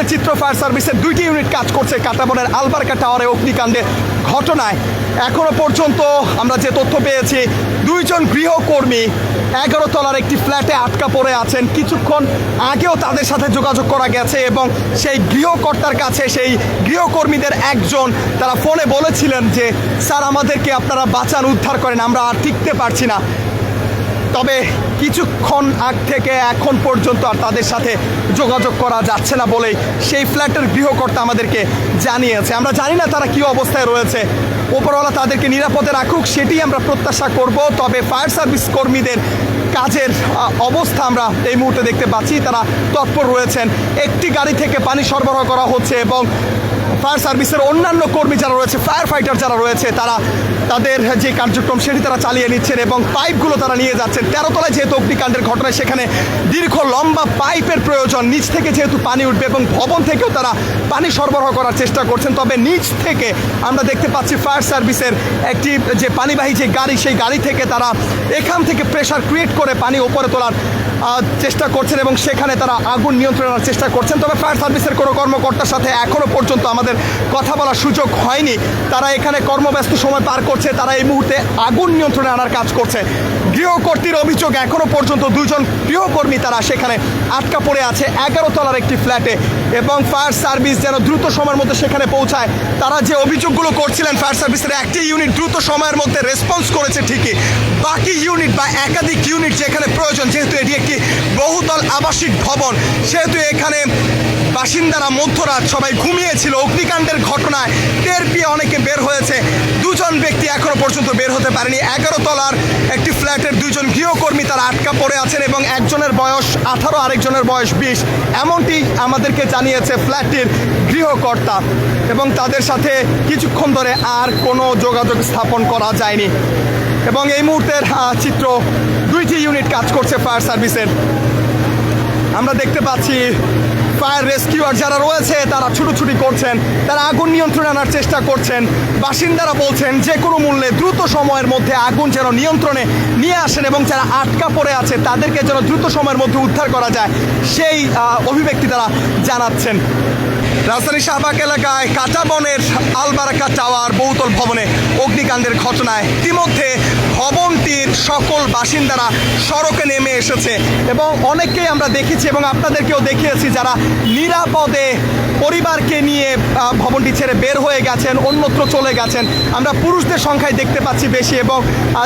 মুহূর্তে চিত্র ফায়ার সার্ভিসের 2টি ইউনিট কাজ করছে কাটাবনের আলবার্কা টাওয়ারে অগ্নিকাণ্ডের ঘটনায়। এখনো পর্যন্ত আমরা যে তথ্য পেয়েছি, 2 জন গৃহকর্মী 11 তলার একটি ফ্ল্যাটে আটকা পড়ে আছেন। কিছুক্ষণ আগেও তাদের সাথে যোগাযোগ করা গেছে এবং সেই গৃহকর্তার কাছে সেই গৃহকর্মীদের একজন তারা ফোনে বলেছিলেন যে স্যার আমাদেরকে আপনারা বাঁচান, উদ্ধার করেন, আমরা আর টিকতে পারছি না। তবে কিছুক্ষণ আগ থেকে এখন পর্যন্ত আর তাদের সাথে যোগাযোগ করা যাচ্ছে না বলেই সেই ফ্ল্যাটের গৃহকর্তা আমাদেরকে জানিয়েছে। আমরা জানি না তারা কী অবস্থায় রয়েছে, ওপরওয়ালা তাদেরকে নিরাপদে রাখুক সেটি আমরা প্রত্যাশা করব। তবে ফায়ার সার্ভিস কর্মীদের কাজের অবস্থা আমরা এই মুহূর্তে দেখতে পাচ্ছি, তারা তৎপর রয়েছেন। একটি গাড়ি থেকে পানি সরবরাহ করা হচ্ছে এবং ফায়ার সার্ভিসের অন্যান্য কর্মী যারা রয়েছে, ফায়ার ফাইটার যারা রয়েছে, তারা তাদের যে কার্যক্রম সেটি তারা চালিয়ে নিচ্ছেন এবং পাইপগুলো তারা নিয়ে যাচ্ছেন। 13 তলায় যেহেতু অগ্নিকাণ্ডের ঘটনায় সেখানে দীর্ঘ লম্বা পাইপের প্রয়োজন, নিচ থেকে যেহেতু পানি উঠবে এবং ভবন থেকেও তারা পানি সরবরাহ করার চেষ্টা করছেন। তবে নিচ থেকে আমরা দেখতে পাচ্ছি ফায়ার সার্ভিসের একটি যে পানিবাহী যে গাড়ি, সেই গাড়ি থেকে তারা এখান থেকে প্রেশার ক্রিয়েট করে পানি উপরে তোলার চেষ্টা করছেন এবং সেখানে তারা আগুন নিয়ন্ত্রণের চেষ্টা করছেন। তবে ফায়ার সার্ভিসের কোনো কর্মকর্তার সাথে এখনও পর্যন্ত আমাদের কথা বলার সুযোগ হয়নি। তারা এখানে কর্মব্যস্ত সময় পার করছে, তারা এই মুহূর্তে আগুন নিয়ন্ত্রণে আনার কাজ করছে। গৃহকর্ত্রীর অভিযোগ, এখনও পর্যন্ত 2 জন গৃহকর্মী তারা সেখানে আটকা পড়ে আছে 11 তলার একটি ফ্ল্যাটে এবং ফায়ার সার্ভিস যেন দ্রুত সময়ের মধ্যে সেখানে পৌঁছায়। তারা যে অভিযোগগুলো করছিলেন, ফায়ার সার্ভিসের একটি ইউনিট দ্রুত সময়ের মধ্যে রেসপন্স করেছে ঠিকই, বাকি ইউনিট বা একাধিক ইউনিট যেখানে প্রয়োজন, যেহেতু এটি একটি বহুতল আবাসিক ভবন, সেহেতু এখানে বাসিন্দারা মধ্যরাত সবাই ঘুমিয়েছিল। অগ্নিকাণ্ডের ঘটনায় টের পেয়ে অনেকে বের হয়েছে। 2 জন ব্যক্তি এখনো পর্যন্ত বের হতে পারেনি। 11 তলার একটি ফ্ল্যাটের 2 জন গৃহকর্মী তারা আটকা পড়ে আছেন এবং একজনের বয়স 18, আরেকজনের বয়স 20, এমনটি আমাদেরকে জানিয়েছে ফ্ল্যাটটির গৃহকর্তা এবং তাদের সাথে কিছুক্ষণ ধরে আর কোনো যোগাযোগ স্থাপন করা যায়নি। এবং এই মুহূর্তের চিত্র, 2টি ইউনিট কাজ করছে ফায়ার সার্ভিসের। আমরা দেখতে পাচ্ছি ফায়ার রেস্কিউয়ার যারা রয়েছে তারা ছুটোছুটি করছেন, তারা আগুন নিয়ন্ত্রণে আনার চেষ্টা করছেন। বাসিন্দারা বলছেন যে কোনো মূল্যে দ্রুত সময়ের মধ্যে আগুন যেন নিয়ন্ত্রণে নিয়ে আসেন এবং যারা আটকা পড়ে আছে তাদেরকে যেন দ্রুত সময়ের মধ্যে উদ্ধার করা যায়, সেই অভিব্যক্তি তারা জানাচ্ছেন। রাজধানী শাহবাগ এলাকায় কাটাবনের আলবার্কা টাওয়ার বহুতল ভবনে অগ্নিকাণ্ডের ঘটনায় ইতিমধ্যে ভবনটির সকল বাসিন্দারা সড়কে নেমে এসেছে এবং অনেককেই আমরা দেখেছি এবং আপনাদেরকেও দেখিয়েছি যারা নিরাপদে পরিবারকে নিয়ে ভবনটি ছেড়ে বের হয়ে গেছেন, অন্যত্র চলে গেছেন। আমরা পুরুষদের সংখ্যায় দেখতে পাচ্ছি বেশি এবং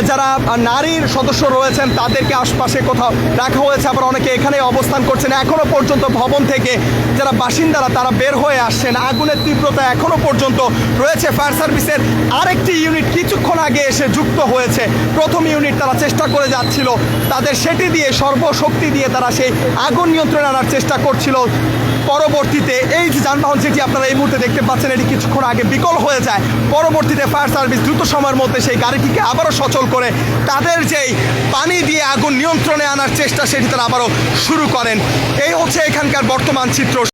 যারা নারীর সদস্য রয়েছেন তাদেরকে আশপাশে কোথাও রাখা হয়েছে, আবার অনেকে এখানে অবস্থান করছেন। এখনও পর্যন্ত ভবন থেকে যারা বাসিন্দারা তারা বের হয়ে আসছেন। আগুনের তীব্রতা এখনও পর্যন্ত রয়েছে। ফায়ার সার্ভিসের আরেকটি ইউনিট কিছুক্ষণ আগে এসে যুক্ত হয়েছে। প্রথম ইউনিট তারা চেষ্টা করে যাচ্ছিল, তাদের সেটি দিয়ে সর্বশক্তি দিয়ে তারা সেই আগুন নিয়ন্ত্রণে আনার চেষ্টা করছিল। পরবর্তীতে এই যে যানবাহন যেটি আপনারা এই মুহূর্তে দেখতে পাচ্ছেন, এটি কিছুক্ষণ আগে বিকল হয়ে যায়। পরবর্তীতে ফায়ার সার্ভিস দ্রুত সময়ের মধ্যে সেই গাড়িটিকে আবারও সচল করে তাদের যেই পানি দিয়ে আগুন নিয়ন্ত্রণে আনার চেষ্টা সেটি তারা আবারও শুরু করেন। এই হচ্ছে এখানকার বর্তমান চিত্র।